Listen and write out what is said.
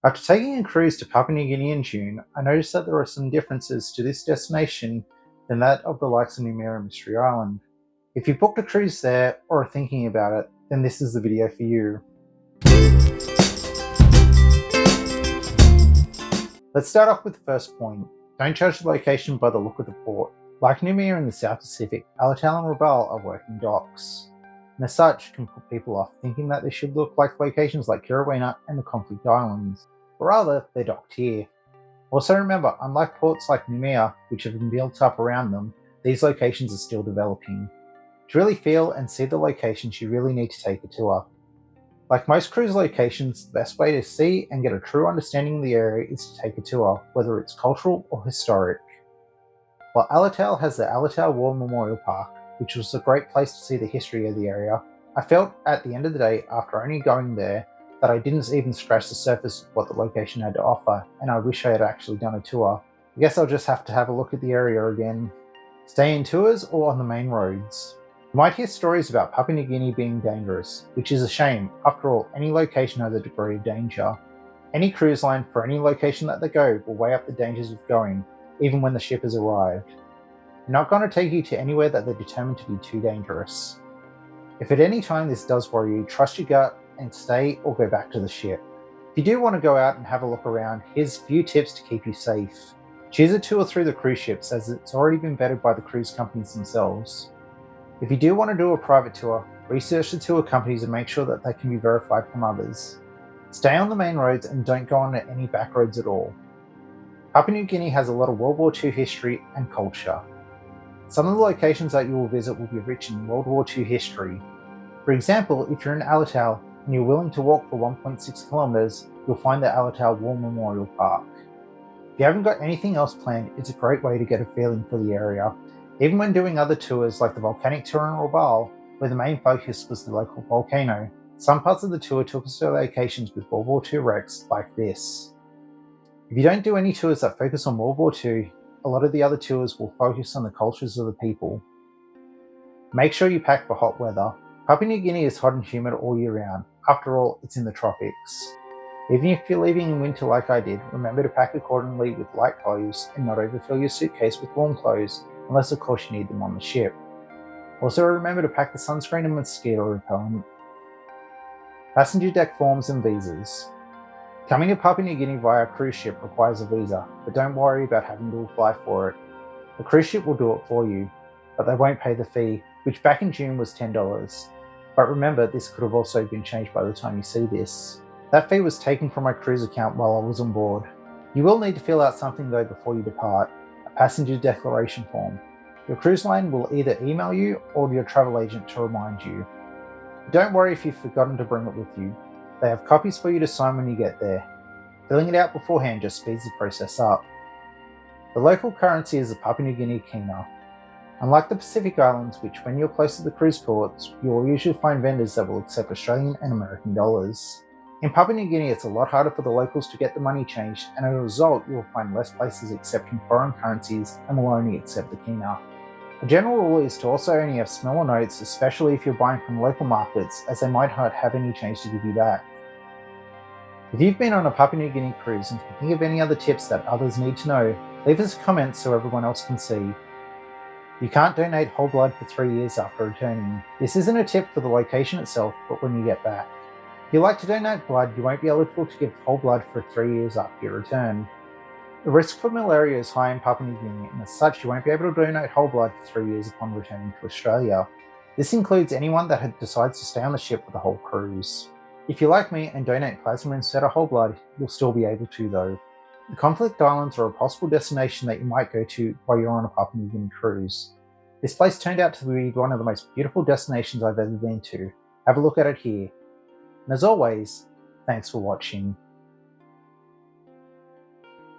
After taking a cruise to Papua New Guinea in June, I noticed that there are some differences to this destination than that of the likes of Noumea and Mystery Island. If you booked a cruise there or are thinking about it, then this is the video for you. Let's start off with the first point. Don't judge the location by the look of the port. Like Noumea in the South Pacific, Alotau and Rabaul are working docks, and as such can put people off thinking that they should look like locations like Kirraweener and the Conflict Islands, but rather they're docked here. Also remember, unlike ports like Noumea, which have been built up around them, these locations are still developing. To really feel and see the locations, you really need to take a tour. Like most cruise locations, the best way to see and get a true understanding of the area is to take a tour, whether it's cultural or historic. While Alotau has the Alotau War Memorial Park, which was a great place to see the history of the area, I felt at the end of the day, after only going there, that I didn't even scratch the surface of what the location had to offer, and I wish I had actually done a tour. I guess I'll just have to have a look at the area again. Stay in tours or on the main roads. You might hear stories about Papua New Guinea being dangerous, which is a shame. After all, any location has a degree of danger. Any cruise line for any location that they go will weigh up the dangers of going, even when the ship has arrived. They're not going to take you to anywhere that they're determined to be too dangerous. If at any time this does worry you, trust your gut and stay or go back to the ship. If you do want to go out and have a look around, here's a few tips to keep you safe. Choose a tour through the cruise ships, as it's already been vetted by the cruise companies themselves. If you do want to do a private tour, research the tour companies and make sure that they can be verified from others. Stay on the main roads and don't go on any back roads at all. Papua New Guinea has a lot of World War II history and culture. Some of the locations that you will visit will be rich in World War II history. For example, if you're in Alotau and you're willing to walk for 1.6 kilometers, you'll find the Alotau War Memorial Park. If you haven't got anything else planned, it's a great way to get a feeling for the area. Even when doing other tours like the volcanic tour in Rabaul, where the main focus was the local volcano, some parts of the tour took us to locations with World War II wrecks like this. If you don't do any tours that focus on World War II, a lot of the other tours will focus on the cultures of the people. Make sure you pack for hot weather. Papua New Guinea is hot and humid all year round. After all, it's in the tropics. Even if you're leaving in winter like I did, remember to pack accordingly with light clothes and not overfill your suitcase with warm clothes, unless of course you need them on the ship. Also remember to pack the sunscreen and mosquito repellent. Passenger deck forms and visas. Coming to Papua New Guinea via a cruise ship requires a visa, but don't worry about having to apply for it. The cruise ship will do it for you, but they won't pay the fee, which back in June was $10. But remember, this could have also been changed by the time you see this. That fee was taken from my cruise account while I was on board. You will need to fill out something though before you depart, a passenger declaration form. Your cruise line will either email you or your travel agent to remind you. Don't worry if you've forgotten to bring it with you. They have copies for you to sign when you get there. Filling it out beforehand just speeds the process up. The local currency is the Papua New Guinea kina. Unlike the Pacific Islands, which when you're close to the cruise ports, you will usually find vendors that will accept Australian and American dollars. In Papua New Guinea, it's a lot harder for the locals to get the money changed, and as a result, you will find less places accepting foreign currencies and will only accept the kina. A general rule is to also only have smaller notes, especially if you're buying from local markets, as they might not have any change to give you back. If you've been on a Papua New Guinea cruise and can think of any other tips that others need to know, leave us a comment so everyone else can see. You can't donate whole blood for 3 years after returning. This isn't a tip for the location itself, but when you get back. If you like to donate blood, you won't be eligible to give whole blood for 3 years after your return. The risk for malaria is high in Papua New Guinea, and as such you won't be able to donate whole blood for 3 years upon returning to Australia. This includes anyone that decides to stay on the ship for the whole cruise. If you're like me and donate plasma instead of whole blood, you'll still be able to though. The Conflict Islands are a possible destination that you might go to while you're on a Papua New Guinea cruise. This place turned out to be one of the most beautiful destinations I've ever been to. Have a look at it here. And as always, thanks for watching.